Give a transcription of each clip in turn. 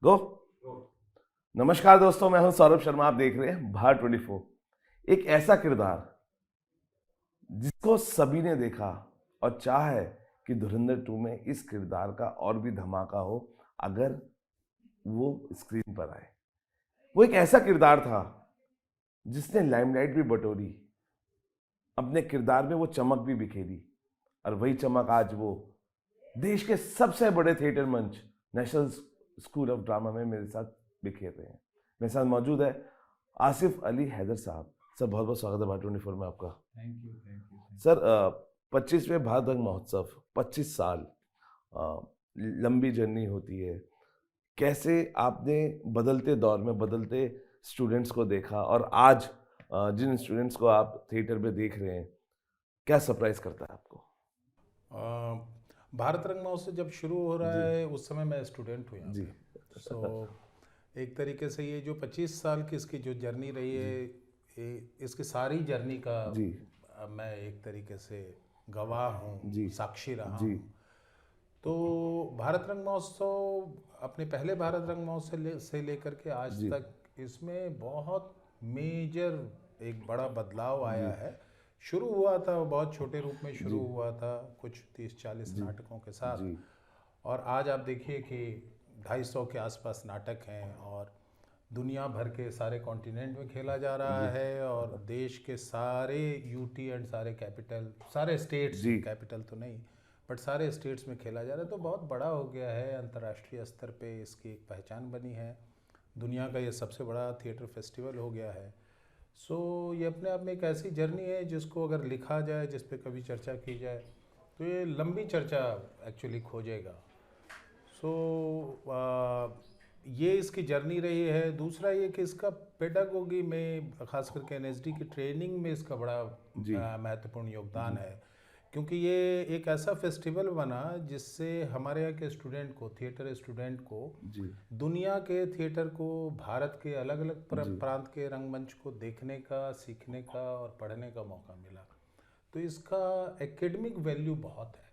गो। नमस्कार दोस्तों, मैं हूं सौरभ शर्मा। आप देख रहे हैं भारत 24। एक ऐसा किरदार जिसको सभी ने देखा और चाह है कि धुरंधर 2 में इस किरदार का और भी धमाका हो अगर वो स्क्रीन पर आए। वो एक ऐसा किरदार था जिसने लाइमलाइट भी बटोरी, अपने किरदार में वो चमक भी बिखेरी, और वही चमक आज वो देश के सबसे बड़े थिएटर मंच नेशनल स्कूल ऑफ ड्रामा में मेरे साथ बिखेर रहे हैं। मेरे साथ मौजूद है आसिफ अली हैदर साहब। सर, बहुत बहुत स्वागत है भारत 24 में आपका। Thank you thank you. Sir, 25वें भारत रंग महोत्सव, 25 साल, अ, लंबी जर्नी होती है। कैसे आपने बदलते दौर में बदलते स्टूडेंट्स को देखा, और आज जिन स्टूडेंट्स को आप थिएटर में देख रहे हैं, क्या सरप्राइज करता है आपको? भारत रंग महोत्सव जब शुरू हो रहा जी है उस समय मैं स्टूडेंट हूँ यहाँ जी पे। सो एक तरीके से ये जो 25 साल की इसकी जो जर्नी रही जी है, इसकी सारी जर्नी का जी मैं एक तरीके से गवाह हूँ, जी साक्षी रहा जी हूँ। तो भारत रंग महोत्सव अपने पहले भारत रंग महोत्सव से लेकर के आज जी तक इसमें बहुत मेजर एक बड़ा बदलाव आया जी है। शुरू हुआ था वो बहुत छोटे रूप में शुरू जी हुआ था, कुछ 30-40 जी नाटकों के साथ। जी और आज आप देखिए कि 250 के आसपास नाटक हैं और दुनिया भर के सारे कॉन्टिनेंट में खेला जा रहा जी है, और देश के सारे यूटी एंड सारे कैपिटल, सारे स्टेट्स जी में, कैपिटल तो नहीं बट सारे स्टेट्स में खेला जा रहा है। तो बहुत बड़ा हो गया है, अंतर्राष्ट्रीय स्तर पे इसकी एक पहचान बनी है, दुनिया का ये सबसे बड़ा थिएटर फेस्टिवल हो गया है। सो ये अपने आप में एक ऐसी जर्नी है जिसको अगर लिखा जाए, जिस पे कभी चर्चा की जाए तो ये लंबी चर्चा एक्चुअली खोजेगा। सो ये इसकी जर्नी रही है। दूसरा ये कि इसका पेडागोगी में, खास करके एनएसडी की ट्रेनिंग में इसका बड़ा जी महत्वपूर्ण योगदान जी है, क्योंकि ये एक ऐसा फेस्टिवल बना जिससे हमारे यहाँ के स्टूडेंट को, थिएटर स्टूडेंट को, जी दुनिया के थिएटर को, भारत के अलग अलग जी प्रांत के रंगमंच को देखने का, सीखने का और पढ़ने का मौका मिला। तो इसका एकेडमिक वैल्यू बहुत है।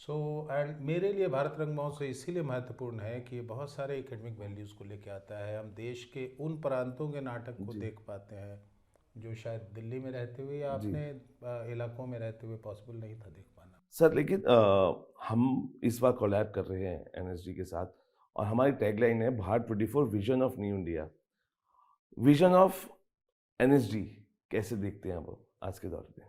सो एंड मेरे लिए भारत रंग महोत्सव इसीलिए महत्वपूर्ण है कि ये बहुत सारे एकेडमिक वैल्यूज़ को लेके आता है। हम देश के उन प्रांतों के नाटक को जी देख पाते हैं जो शायद दिल्ली में रहते हुए या जी अपने इलाकों में रहते हुए पॉसिबल नहीं था देख पाना। सर, लेकिन हम इस बार कोलैब कर रहे हैं एनएसडी के साथ, और हमारी टैगलाइन है Bharat 24 vision of new India. Vision of NSD कैसे देखते हैं आप आज के दौर में?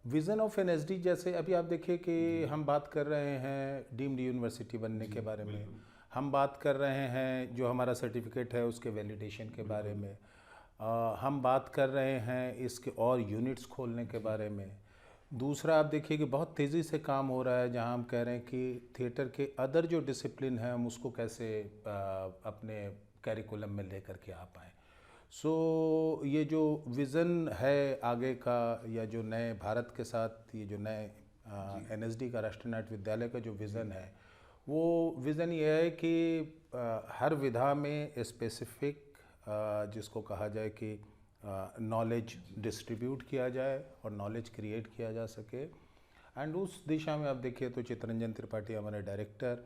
विज़न ऑफ एनएसडी, जैसे अभी आप देखिए कि हम बात कर रहे हैं डीम्ड यूनिवर्सिटी बनने के बारे में, हम बात कर रहे हैं जो हमारा सर्टिफिकेट है उसके वैलिडेशन के बारे में, हम बात कर रहे हैं इसके और यूनिट्स खोलने के बारे में। दूसरा आप देखिए कि बहुत तेज़ी से काम हो रहा है जहां हम कह रहे हैं कि थिएटर के अदर जो डिसिप्लिन है हम उसको कैसे अपने कैरिकुलम में लेकर के आ पाएँ। सो ये जो विज़न है आगे का, या जो नए भारत के साथ ये जो नए एनएसडी का, राष्ट्रीय नाट्य विद्यालय का जो विज़न है, वो विज़न ये है कि हर विधा में स्पेसिफिक, जिसको कहा जाए कि नॉलेज डिस्ट्रीब्यूट किया जाए और नॉलेज क्रिएट किया जा सके। एंड उस दिशा में आप देखिए तो चितरंजन त्रिपाठी हमारे डायरेक्टर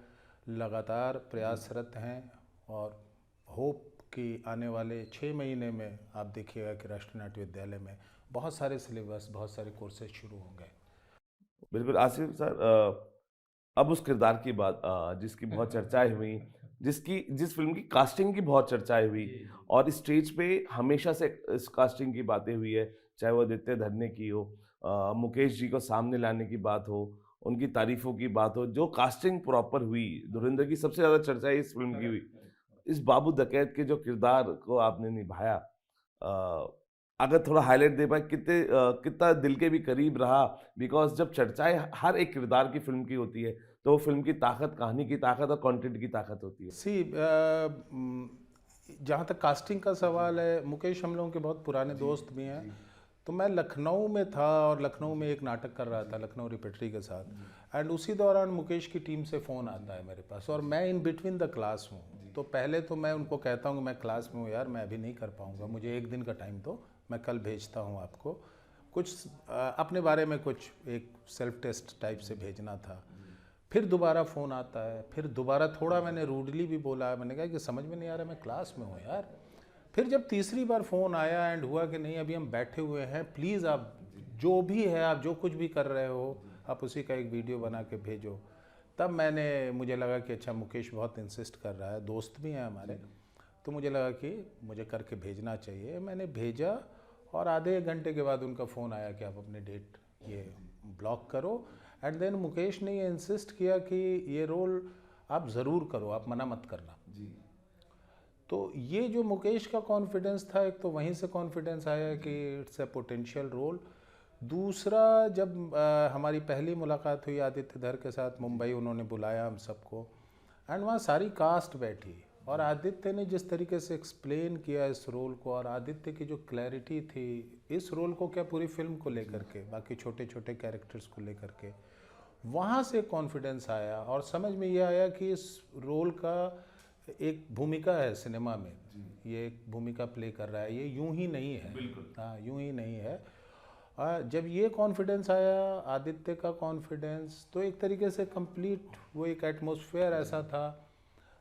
लगातार प्रयासरत हैं, और होप कि आने वाले 6 महीने में आप देखिएगा कि राष्ट्रीय नाट्य विद्यालय में बहुत सारे सिलेबस, बहुत सारे कोर्सेज शुरू होंगे। बिल्कुल आसिफ सर, अब उस किरदार की बात, जिसकी बहुत चर्चाएं हुई, जिस फिल्म की कास्टिंग की बहुत चर्चाएं हुई, और स्टेज पे हमेशा से इस कास्टिंग की बातें हुई है, चाहे वो आदित्य धरने की हो, मुकेश जी को सामने लाने की बात हो, उनकी तारीफों की बात हो, जो कास्टिंग प्रॉपर हुई, धुरंधर की सबसे ज्यादा चर्चा इस फिल्म की हुई। इस बाबू डकैत के जो किरदार को आपने निभाया, अगर थोड़ा हाईलाइट दे पाए, कितना दिल के भी करीब रहा। बिकॉज जब चर्चाएं हर एक किरदार की फिल्म की होती है, तो वो फिल्म की ताकत, कहानी की ताकत और कंटेंट की ताकत होती है। सी जहाँ तक कास्टिंग का सवाल है, मुकेश हम लोगों के बहुत पुराने दोस्त भी हैं। तो मैं लखनऊ में था और लखनऊ में एक नाटक कर रहा था लखनऊ रिपेटरी के साथ, एंड उसी दौरान मुकेश की टीम से फ़ोन आता है मेरे पास, और मैं इन बिटवीन द क्लास हूँ। तो पहले तो मैं उनको कहता हूँ कि मैं क्लास में हूँ यार, मैं अभी नहीं कर पाऊँगा, मुझे एक दिन का टाइम दो, मैं कल भेजता हूँ आपको। कुछ अपने बारे में कुछ एक सेल्फ टेस्ट टाइप से भेजना था। फिर दोबारा फ़ोन आता है, फिर दोबारा थोड़ा मैंने रूडली भी बोला, मैंने कहा कि समझ में नहीं आ रहा, मैं क्लास में हूँ यार। फिर जब तीसरी बार फ़ोन आया एंड हुआ कि नहीं अभी हम बैठे हुए हैं, प्लीज़ आप जो भी है, आप जो कुछ भी कर रहे हो, आप उसी का एक वीडियो बना के भेजो। तब मुझे लगा कि अच्छा मुकेश बहुत इंसिस्ट कर रहा है, दोस्त भी हैं हमारे, तो मुझे लगा कि मुझे करके भेजना चाहिए। मैंने भेजा और आधे एक घंटे के बाद उनका फ़ोन आया कि आप अपने डेट ये ब्लॉक करो। एंड देन मुकेश ने ये इंसिस्ट किया कि ये रोल आप ज़रूर करो, आप मना मत करना जी। तो ये जो मुकेश का कॉन्फिडेंस था, एक तो वहीं से कॉन्फिडेंस आया कि इट्स अ पोटेंशियल रोल। दूसरा, जब हमारी पहली मुलाकात हुई आदित्य धर के साथ मुंबई, उन्होंने बुलाया हम सबको एंड वहाँ सारी कास्ट बैठी और आदित्य ने जिस तरीके से एक्सप्लेन किया इस रोल को, और आदित्य की जो क्लैरिटी थी इस रोल को, क्या पूरी फिल्म को लेकर के, बाकी छोटे छोटे कैरेक्टर्स को लेकर के, वहाँ से कॉन्फिडेंस आया और समझ में ये आया कि इस रोल का एक भूमिका है सिनेमा में, ये एक भूमिका प्ले कर रहा है, ये यूं ही नहीं है, हाँ यूं ही नहीं है। जब ये कॉन्फिडेंस आया, आदित्य का कॉन्फिडेंस, तो एक तरीके से कंप्लीट वो एक एटमॉस्फेयर ऐसा था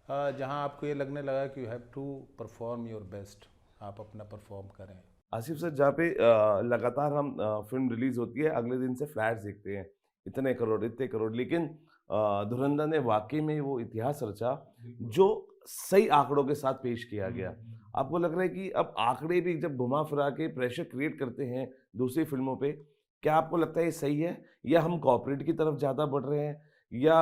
जहां आपको ये लगने लगा कि you have to perform your best, आप अपना परफॉर्म करें। आसिफ सर, जहाँ पे लगातार हम फिल्म रिलीज होती है, अगले दिन से फ्लैट्स देखते हैं, इतने करोड़ इतने करोड़, लेकिन धुरंधर ने वाकई में वो इतिहास रचा जो सही आंकड़ों के साथ पेश किया गया। आपको लग रहा है कि अब आंकड़े भी जब घुमा फिरा के प्रेशर क्रिएट करते हैं दूसरी फिल्मों पे, क्या आपको लगता है ये सही है, या हम कॉर्पोरेट की तरफ ज़्यादा बढ़ रहे हैं, या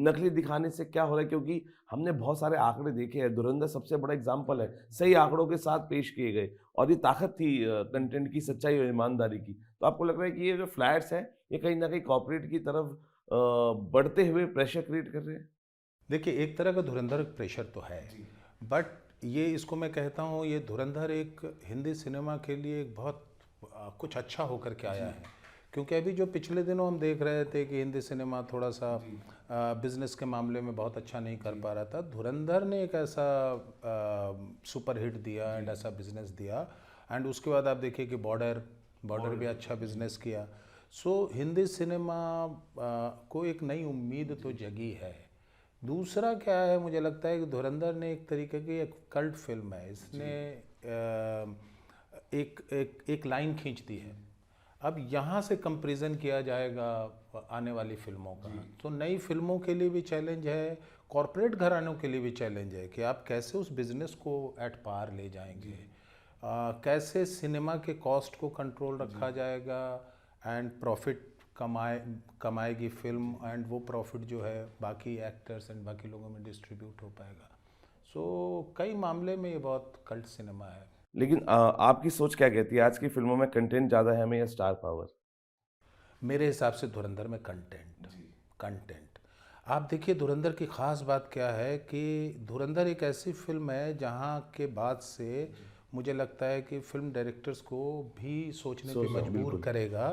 नकली दिखाने से क्या हो रहा है? क्योंकि हमने बहुत सारे आंकड़े देखे हैं, धुरंधर सबसे बड़ा एग्जाम्पल है, सही आंकड़ों के साथ पेश किए गए, और ये ताकत थी कंटेंट की, सच्चाई और ईमानदारी की। तो आपको लग रहा है कि ये जो फ्लैट्स हैं, ये कहीं ना कहीं कॉर्पोरेट की तरफ बढ़ते हुए प्रेशर क्रिएट कर रहे हैं? देखिए, एक तरह का धुरंधर प्रेशर तो है, बट ये इसको मैं कहता हूँ, ये धुरंधर एक हिंदी सिनेमा के लिए एक बहुत कुछ अच्छा होकर के आया है। क्योंकि अभी जो पिछले दिनों हम देख रहे थे कि हिंदी सिनेमा थोड़ा सा बिजनेस के मामले में बहुत अच्छा नहीं कर पा रहा था, धुरंधर ने एक ऐसा सुपर हिट दिया एंड ऐसा बिजनेस दिया। एंड उसके बाद आप देखिए कि बॉर्डर भी अच्छा बिजनेस किया। सो हिंदी सिनेमा को एक नई उम्मीद तो जगी है। दूसरा क्या है, मुझे लगता है कि धुरंधर ने एक तरीके की एक कल्ट फिल्म है, इसने एक लाइन खींच दी है। अब यहाँ से कंपैरिजन किया जाएगा आने वाली फिल्मों का, तो नई फिल्मों के लिए भी चैलेंज है, कॉरपोरेट घरानों के लिए भी चैलेंज है कि आप कैसे उस बिज़नेस को एट पार ले जाएंगे, कैसे सिनेमा के कॉस्ट को कंट्रोल रखा जाएगा एंड प्रॉफिट कमाएगी फिल्म, एंड वो प्रॉफिट जो है बाकी एक्टर्स एंड बाकी लोगों में डिस्ट्रीब्यूट हो पाएगा। सो कई मामले में ये बहुत कल्ट सिनेमा है। लेकिन आपकी सोच क्या कहती है, आज की फिल्मों में कंटेंट ज़्यादा है हमें या स्टार पावर? मेरे हिसाब से धुरंधर में कंटेंट आप देखिए, धुरंधर की ख़ास बात क्या है कि धुरंधर एक ऐसी फिल्म है जहाँ के बाद से मुझे लगता है कि फिल्म डायरेक्टर्स को भी सोचने पे मजबूर करेगा।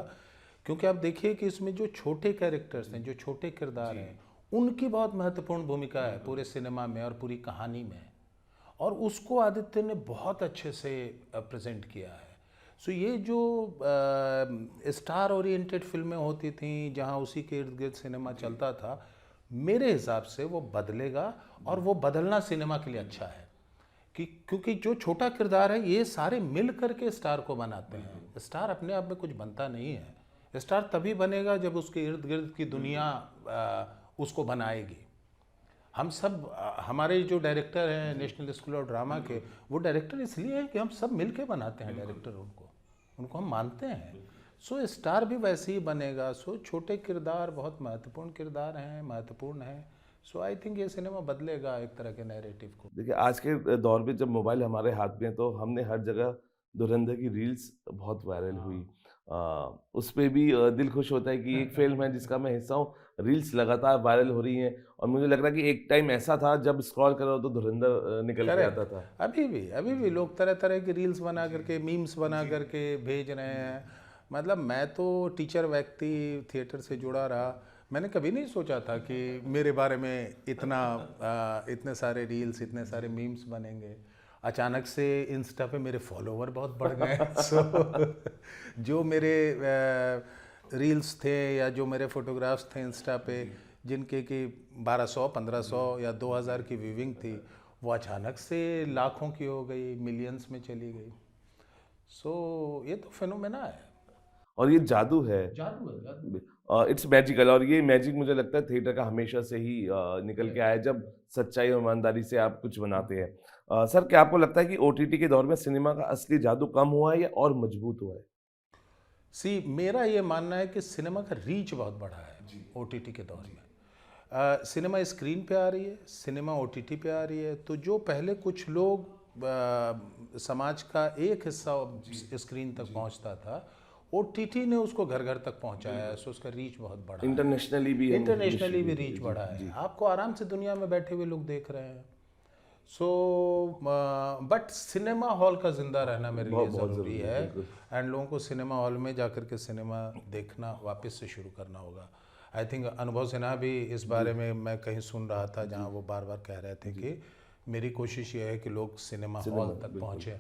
क्योंकि आप देखिए कि इसमें जो छोटे कैरेक्टर्स हैं, जो छोटे किरदार हैं, उनकी बहुत महत्वपूर्ण भूमिका है पूरे सिनेमा में और पूरी कहानी में, और उसको आदित्य ने बहुत अच्छे से प्रेजेंट किया है। सो ये जो स्टार ओरिएंटेड फिल्में होती थी जहाँ उसी के इर्द गिर्द सिनेमा चलता था, मेरे हिसाब से वो बदलेगा, और वो बदलना सिनेमा के लिए अच्छा है कि क्योंकि जो छोटा किरदार है ये सारे मिल करके स्टार को बनाते हैं। स्टार अपने आप में कुछ बनता नहीं है, स्टार तभी बनेगा जब उसके इर्द गिर्द की दुनिया उसको बनाएगी। हम सब हमारे जो डायरेक्टर हैं नेशनल स्कूल ऑफ ड्रामा के, वो डायरेक्टर इसलिए हैं कि हम सब मिल के बनाते हैं डायरेक्टर, उनको हम मानते हैं। सो स्टार भी वैसे ही बनेगा। सो छोटे किरदार बहुत महत्वपूर्ण किरदार हैं, महत्वपूर्ण हैं। सो आई थिंक ये सिनेमा बदलेगा एक तरह के नैरेटिव को। देखिए, आज के दौर में जब मोबाइल हमारे हाथ में है, तो हमने हर जगह धुरंधर की रील्स बहुत वायरल हुई, उस पे भी दिल खुश होता है कि एक फिल्म है जिसका मैं हिस्सा हूँ, रील्स लगातार वायरल हो रही हैं, और मुझे लग रहा है कि एक टाइम ऐसा था जब स्क्रॉल करो तो धुरंधर निकल के आता था। अभी भी लोग तरह तरह की रील्स बना करके, मीम्स बना करके भेज रहे हैं। मतलब मैं तो टीचर व्यक्ति थिएटर से जुड़ा रहा, मैंने कभी नहीं सोचा था कि मेरे बारे में इतने सारे रील्स, इतने सारे मीम्स बनेंगे। अचानक से इंस्टा पे मेरे फॉलोवर बहुत बढ़ गए। सो जो मेरे रील्स थे या जो मेरे फोटोग्राफ्स थे इंस्टा पे, जिनके कि 1200, 1500 या 2000 की व्यूइंग थी, वो अचानक से लाखों की हो गई, मिलियंस में चली गई। सो ये तो फिनोमेना है। और ये जादू है, जादू है, जादू। It's magical. और ये मैजिक मुझे लगता है थिएटर का हमेशा से ही निकल के आया है, जब सच्चाई और ईमानदारी से आप कुछ बनाते हैं। सर, क्या आपको लगता है कि ओटीटी के दौर में सिनेमा का असली जादू कम हुआ है या और मजबूत हुआ है? मेरा ये मानना है कि सिनेमा का रीच बहुत बढ़ा है ओटीटी के दौर में। सिनेमा स्क्रीन पे आ रही है, सिनेमा ओटीटी पे आ रही है, तो जो पहले कुछ लोग समाज का एक हिस्सा स्क्रीन तक पहुंचता था, ओटीटी ने उसको घर घर तक पहुंचाया है, सो उसका रीच बहुत बढ़ा है। इंटरनेशनली भी इंटरनेशनली भी रीच बढ़ा है, आपको आराम से दुनिया में बैठे हुए लोग देख रहे हैं। सो बट सिनेमा हॉल का जिंदा रहना मेरे लिए बहुत ज़रूरी ज़रूरी है, है, बिल्कुल। एंड लोगों को सिनेमा हॉल में जाकर के सिनेमा देखना वापस से शुरू करना होगा। आई थिंक अनुभव सिन्हा भी इस बारे में मैं कहीं सुन रहा था, जहां वो बार बार कह रहे थे कि मेरी कोशिश ये है कि लोग सिनेमा हॉल तक पहुँचें।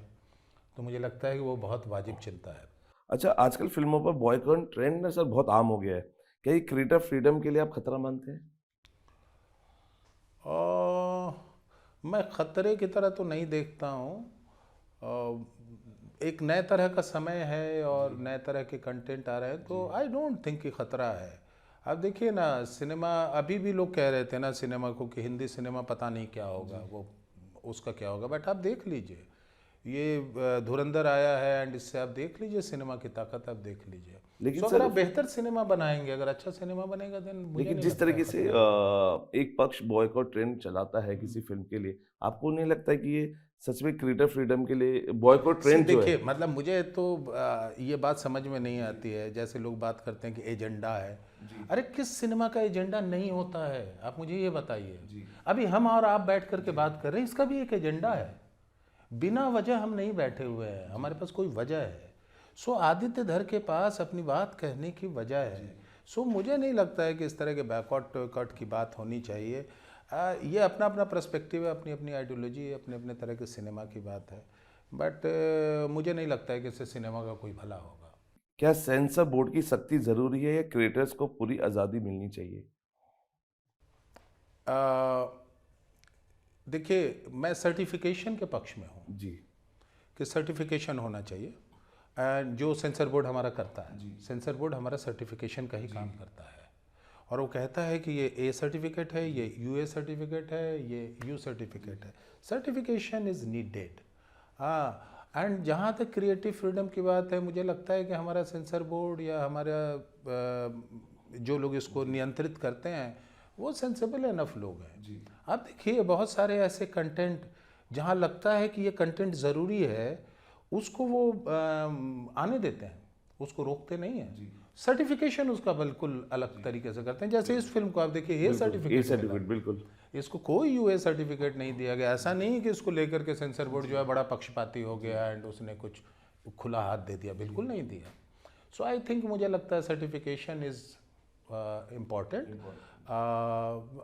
तो मुझे लगता है कि वो बहुत वाजिब चिंता है। अच्छा, आजकल फिल्मों पर बॉयकॉट ट्रेंड ना सर बहुत आम हो गया है। क्या ये क्रिएटिव फ्रीडम के लिए आप खतरा मानते हैं? और मैं ख़तरे की तरह तो नहीं देखता हूँ। एक नए तरह का समय है और नए तरह के कंटेंट आ रहे हैं, तो आई डोंट थिंक कि ख़तरा है। अब देखिए ना, सिनेमा अभी भी लोग कह रहे थे ना सिनेमा को कि हिंदी सिनेमा पता नहीं क्या होगा, वो उसका क्या होगा, बट आप देख लीजिए, ये धुरंधर आया है, एंड इससे आप देख लीजिए सिनेमा की ताकत, आप देख लीजिए। लेकिन सो अगर सर, आप बेहतर सिनेमा बनाएंगे, अगर अच्छा सिनेमा बनेगा, देन मुझे लेकिन नहीं जिस लगता है तरीके से खतरा है। एक पक्ष बॉयकॉट ट्रेंड चलाता है किसी फिल्म के लिए, आपको नहीं लगता है कि ये सच में क्रिएटिव फ्रीडम के लिए बॉयकॉट ट्रेंड जो है? देखिए, मतलब मुझे तो ये बात समझ में नहीं आती है, जैसे लोग बात करते हैं कि एजेंडा है। अरे किस सिनेमा का एजेंडा नहीं होता है, आप मुझे ये बताइए। अभी हम और आप बैठ करके बात कर रहे हैं, इसका भी एक एजेंडा है। बिना वजह हम नहीं बैठे हुए हैं, हमारे पास कोई वजह है। सो आदित्य धर के पास अपनी बात कहने की वजह है। सो मुझे नहीं लगता है कि इस तरह के बैकआउट कट की बात होनी चाहिए। ये अपना अपना पर्सपेक्टिव है, अपनी अपनी आइडियोलॉजी है, अपने अपने तरह के सिनेमा की बात है, बट मुझे नहीं लगता है कि इससे सिनेमा का कोई भला होगा। क्या सेंसर बोर्ड की सख्ती जरूरी है या क्रिएटर्स को पूरी आजादी मिलनी चाहिए? देखिए, मैं सर्टिफिकेशन के पक्ष में हूँ जी। कि सर्टिफिकेशन होना चाहिए, एंड जो सेंसर बोर्ड हमारा करता है, सेंसर बोर्ड हमारा सर्टिफिकेशन का ही काम करता है, और वो कहता है कि ये ए सर्टिफिकेट है, ये यूए सर्टिफिकेट है, ये यू सर्टिफिकेट है। Certification is needed. हाँ, एंड जहाँ तक क्रिएटिव फ्रीडम की बात है, मुझे लगता है कि हमारा सेंसर बोर्ड या हमारा जो लोग इसको नियंत्रित करते हैं, वो सेंसेबल एनफ लोग हैं। आप देखिए, बहुत सारे ऐसे कंटेंट जहाँ लगता है कि ये कंटेंट ज़रूरी है, उसको वो आने देते हैं, उसको रोकते नहीं हैं। सर्टिफिकेशन उसका बिल्कुल अलग तरीके से करते हैं। जैसे इस फिल्म को आप देखिए, ये ए सर्टिफिकेट सर्टिफिकेट, बिल्कुल। इसको कोई यूए सर्टिफिकेट नहीं दिया गया। ऐसा नहीं है कि इसको लेकर के सेंसर बोर्ड जो है बड़ा पक्षपाती हो गया एंड उसने कुछ खुला हाथ दे दिया, बिल्कुल नहीं दिया। सो आई थिंक, मुझे लगता है certification is important,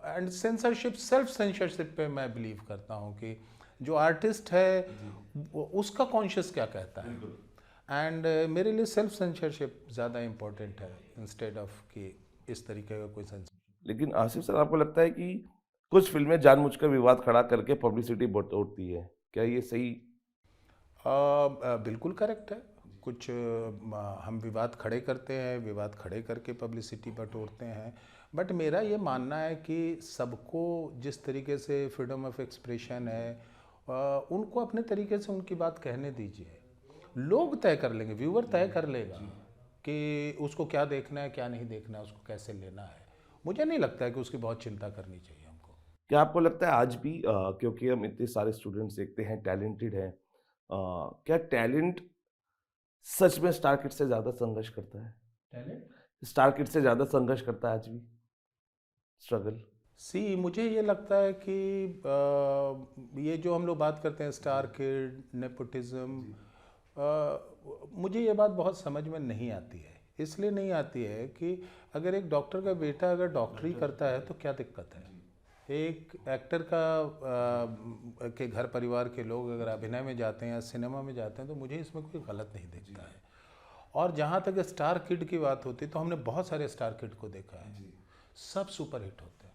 and censorship, self censorship पे मैं बिलीव करता हूँ कि जो आर्टिस्ट है उसका कॉन्शियस क्या कहता है, एंड मेरे लिए सेल्फ सेंसरशिप ज़्यादा इम्पोर्टेंट है इंस्टेड ऑफ कि इस तरीके का कोई सेंसर। लेकिन आसिफ सर, आपको लगता है कि कुछ फिल्में जानबूझकर विवाद खड़ा करके पब्लिसिटी बटोरती है, क्या ये सही? बिल्कुल करेक्ट है। कुछ हम विवाद खड़े करते हैं, विवाद खड़े करके पब्लिसिटी बटोरते हैं, बट मेरा ये मानना है कि सबको जिस तरीके से फ्रीडम ऑफ एक्सप्रेशन है, उनको अपने तरीके से उनकी बात कहने दीजिए। लोग तय कर लेंगे, व्यूअर तय कर लेगा कि उसको क्या देखना है, क्या नहीं देखना है, उसको कैसे लेना है। मुझे नहीं लगता है कि उसकी बहुत चिंता करनी चाहिए हमको। क्या आपको लगता है आज भी, क्योंकि हम इतने सारे स्टूडेंट्स देखते हैं, टैलेंटेड हैं, क्या टैलेंट सच में स्टार किड से ज्यादा संघर्ष करता है? टैलेंट स्टार किड से ज्यादा संघर्ष करता है आज भी, स्ट्रगल? मुझे ये लगता है कि ये जो हम लोग बात करते हैं स्टार किड, नेपोटिज्म, मुझे ये बात बहुत समझ में नहीं आती है। इसलिए नहीं आती है कि अगर एक डॉक्टर का बेटा अगर डॉक्टरी करता है तो क्या दिक्कत है। एक एक्टर का के घर परिवार के लोग अगर अभिनय में जाते हैं या सिनेमा में जाते हैं, तो मुझे इसमें कोई गलत नहीं दिखता है। और जहाँ तक स्टार किड की बात होती है, तो हमने बहुत सारे स्टार किड को देखा है। सब सुपर हिट होते हैं।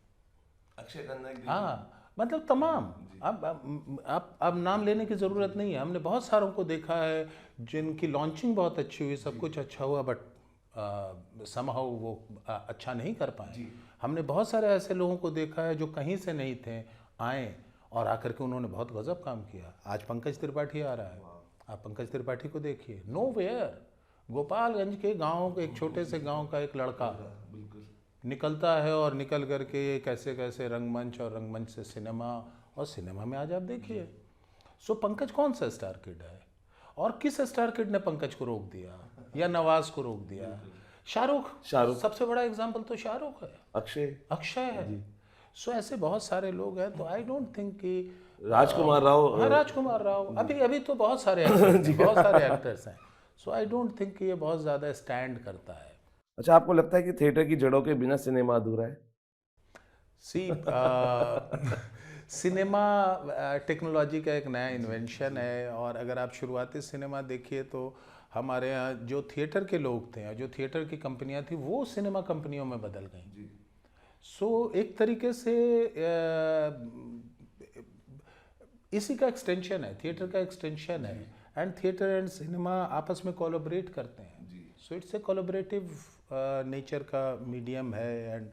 अक्षय खन्ना की हाँ, मतलब तमाम। अब नाम लेने की ज़रूरत नहीं है। हमने बहुत सारों को देखा है जिनकी लॉन्चिंग बहुत अच्छी हुई, सब कुछ अच्छा हुआ, बट समहाउ वो अच्छा नहीं कर पाए। हमने बहुत सारे ऐसे लोगों को देखा है जो कहीं से नहीं थे, आए और आकर के उन्होंने बहुत गजब काम किया। आज पंकज त्रिपाठी आ रहा है, आप पंकज त्रिपाठी को देखिए, नो वेयर, गोपालगंज के गांव के एक छोटे से गांव का एक लड़का निकलता है और निकल करके कैसे कैसे रंगमंच और रंगमंच से सिनेमा, और सिनेमा में आज आप देखिए। सो पंकज कौन सा स्टार किड है, और किस स्टार किड ने पंकज को रोक दिया या नवाज को रोक दिया? शाहरुख। सबसे बड़ा एग्जाम्पल तो शाहरुख है, अक्षय है। सो ऐसे बहुत सारे लोग हैं। तो आई डोंट थिंक कि राजकुमार राव, हाँ, राजकुमार राव, अभी अभी तो बहुत सारे एक्टर्स हैं, बहुत सारे एक्टर्स हैं। सो आई डोंट थिंक कि ये बहुत ज़्यादा स्टैंड करता है। अच्छा, आपको लगता है कि थिएटर की जड़ों के बिना सिनेमा अधूरा है? सी सिनेमा टेक्नोलॉजी का एक नया इन्वेंशन है, और अगर आप शुरुआती सिनेमा देखिए तो हमारे यहाँ जो थिएटर के लोग थे, जो थिएटर की कंपनियां थी, वो सिनेमा कंपनियों में बदल गई। सो एक तरीके से इसी का एक्सटेंशन है, थिएटर का एक्सटेंशन है, एंड थिएटर एंड सिनेमा आपस में कोलैबोरेट करते हैं। So it's a collaborative nature का मीडियम है, एंड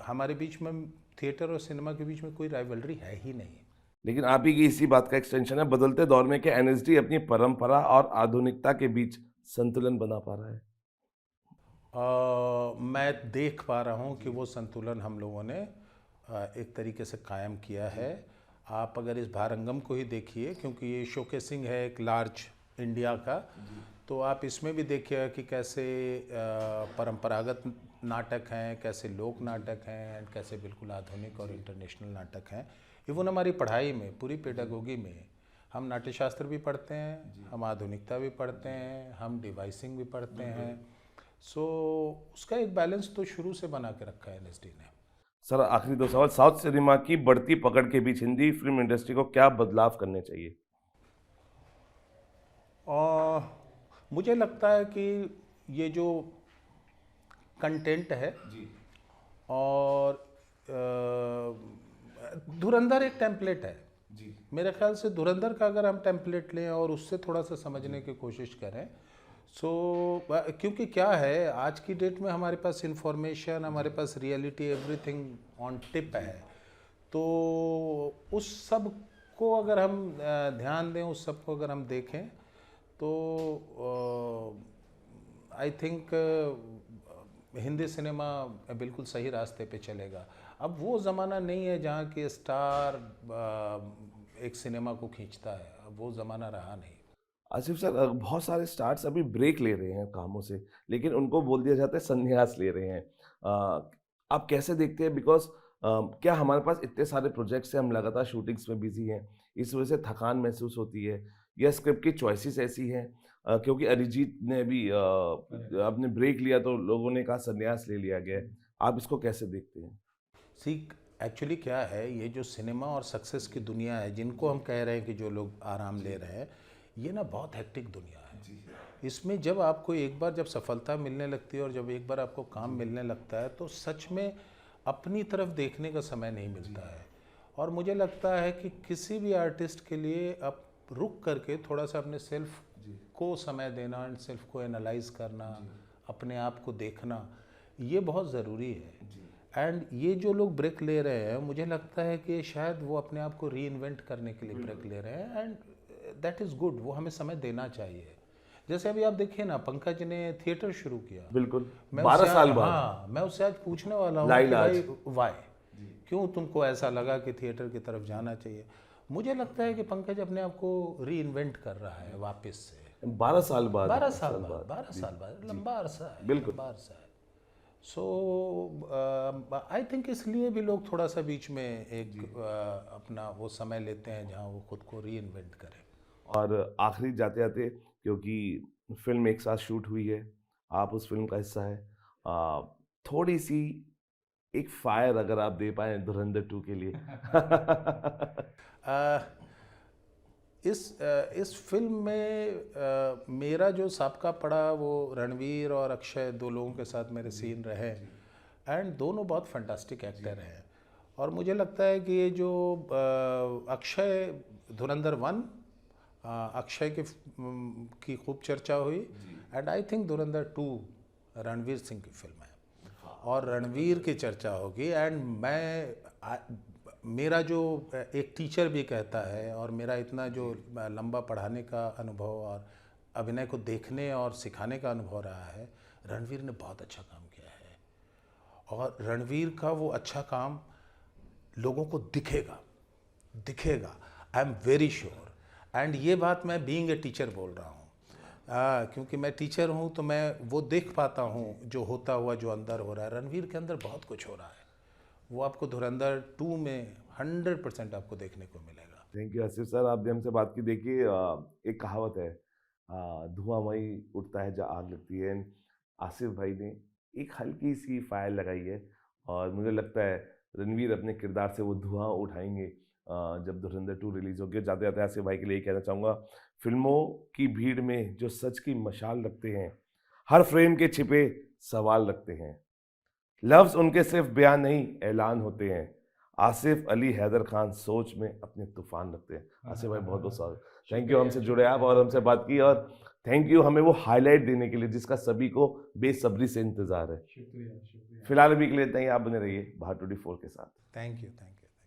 हमारे बीच में, थिएटर और सिनेमा के बीच में कोई राइवलरी है ही नहीं। लेकिन आप ही की इसी बात का एक्सटेंशन है, बदलते दौर में क्या एनएसडी अपनी परंपरा और आधुनिकता के बीच संतुलन बना पा रहा है? मैं देख पा रहा हूँ कि वो संतुलन हम लोगों ने एक तरीके से कायम किया है। आप अगर इस भारंगम को ही देखिए, क्योंकि ये शोकेसिंग है एक लार्ज इंडिया का, तो आप इसमें भी देखिएगा कि कैसे परंपरागत नाटक हैं, कैसे लोक नाटक हैं, एंड कैसे बिल्कुल आधुनिक और इंटरनेशनल नाटक हैं। इवन हमारी पढ़ाई में, पूरी पेडागोगी में, हम नाट्यशास्त्र भी पढ़ते हैं, हम आधुनिकता भी पढ़ते हैं, हम डिवाइसिंग भी पढ़ते हैं। सो उसका एक बैलेंस तो शुरू से बना के रखा है एनएसडी ने। सर, आखिरी दो सवाल। साउथ सिनेमा की बढ़ती पकड़ के बीच हिंदी फिल्म इंडस्ट्री को क्या बदलाव करने चाहिए? और मुझे लगता है कि ये जो कंटेंट है, और धुरंधर एक टेम्पलेट है। मेरे ख्याल से धुरंधर का अगर हम टेम्पलेट लें और उससे थोड़ा सा समझने की कोशिश करें, क्योंकि क्या है, आज की डेट में हमारे पास इंफॉर्मेशन, हमारे पास रियलिटी, एवरीथिंग ऑन टिप है। तो उस सब को अगर हम ध्यान दें, उस सब को अगर हम देखें, तो आई थिंक हिंदी सिनेमा बिल्कुल सही रास्ते पे चलेगा। अब वो ज़माना नहीं है जहाँ कि स्टार एक सिनेमा को खींचता है, अब वो ज़माना रहा नहीं। आसिफ सर, बहुत सारे स्टार्स अभी ब्रेक ले रहे हैं कामों से, लेकिन उनको बोल दिया जाता है संन्यास ले रहे हैं। आप कैसे देखते हैं? बिकॉज क्या हमारे पास इतने सारे प्रोजेक्ट्स हैं, हम लगातार शूटिंग्स में बिजी हैं, इस वजह से थकान महसूस होती है, या स्क्रिप्ट की चॉइसेस ऐसी हैं? क्योंकि अरिजीत ने भी अपने ब्रेक लिया तो लोगों ने कहा संन्यास ले लिया गया है। आप इसको कैसे देखते हैं? सी एक्चुअली क्या है, ये जो सिनेमा और सक्सेस की दुनिया है, जिनको हम कह रहे हैं कि जो लोग आराम ले रहे हैं, ये ना बहुत हेक्टिक दुनिया है। इसमें जब आपको एक बार जब सफलता मिलने लगती है और जब एक बार आपको काम मिलने लगता है, तो सच में अपनी तरफ देखने का समय नहीं मिलता है। और मुझे लगता है कि किसी भी आर्टिस्ट के लिए अब रुक करके थोड़ा सा अपने सेल्फ को समय देना, एंड सेल्फ को एनालाइज करना, अपने आप को देखना, ये बहुत ज़रूरी है। एंड ये जो लोग ब्रेक ले रहे हैं, मुझे लगता है कि शायद वो अपने आप को री इन्वेंट करने के लिए ब्रेक ले रहे हैं, एंड दैट इज़ गुड। वो हमें समय देना चाहिए। जैसे अभी आप देखिए ना, पंकज ने थिएटर शुरू किया, बिल्कुल, मैं 12 उससे साल आज, बाद। हाँ, मैं उससे आज पूछने वाला हूँ कि लाइलाज। भाई वाई, क्यों तुमको ऐसा लगा कि थिएटर की तरफ जाना चाहिए? मुझे लगता है कि पंकज अपने आप को री इन्वेंट कर रहा है वापस से। 12 साल बाद। 12 साल बाद, 12 साल बाद, लंबा अरसा है, बिल्कुल। लंबा अरसा है। सो आई थिंक इसलिए भी लोग थोड़ा सा बीच में एक अपना वो समय लेते हैं जहाँ वो खुद को री इन्वेंट करें। और आखिरी जाते जाते, क्योंकि फिल्म एक साथ शूट हुई है, आप उस फिल्म का हिस्सा है, थोड़ी सी एक फायर अगर आप दे पाए धुरंधर 2 के लिए। इस फिल्म में मेरा जो साबका पड़ा, वो रणवीर और अक्षय, दो लोगों के साथ मेरे सीन रहे। एंड दोनों बहुत फैंटास्टिक एक्टर हैं। और मुझे लगता है कि ये जो अक्षय धुरंधर 1 अक्षय की खूब चर्चा हुई, एंड आई थिंक धुरंधर 2 रणवीर सिंह की फिल्म है और रणवीर की चर्चा होगी। एंड मेरा जो एक टीचर भी कहता है और मेरा इतना जो लंबा पढ़ाने का अनुभव और अभिनय को देखने और सिखाने का अनुभव रहा है, रणवीर ने बहुत अच्छा काम किया है और रणवीर का वो अच्छा काम लोगों को दिखेगा। I am very sure. And ये बात मैं बीइंग ए टीचर बोल रहा हूँ, क्योंकि मैं टीचर हूँ तो मैं वो देख पाता हूँ जो होता हुआ, जो अंदर हो रहा है। रणवीर के अंदर बहुत कुछ हो रहा है, वो आपको धुरंधर 2 में 100% आपको देखने को मिलेगा। थैंक यू आसिफ सर, आपने हमसे बात की। देखिए एक कहावत है, धुआं वहीं उठता है जहाँ आग लगती है। आसिफ भाई ने एक हल्की सी फायर लगाई है और मुझे लगता है रणवीर अपने किरदार से वो धुआं उठाएंगे जब धुरंधर 2 रिलीज होगी। जाते जाते आसिफ भाई के लिए कहना चाहूँगा, फिल्मों की भीड़ में जो सच की मशाल रखते हैं, हर फ्रेम के छिपे सवाल रखते हैं, लफ्ज उनके सिर्फ बयान नहीं ऐलान होते हैं। आसिफ अली हैदर खान सोच में अपने तूफान रखते हैं। आसिफ भाई बहुत बहुत स्वागत, थैंक यू हमसे जुड़े आप और हमसे बात की, और थैंक यू हमें वो हाईलाइट देने के लिए जिसका सभी को बेसब्री से इंतजार है। शुक्रिया। फिलहाल अभी के लिए इतना ही, आप बने रहिए भारत 24 के साथ। Thank you.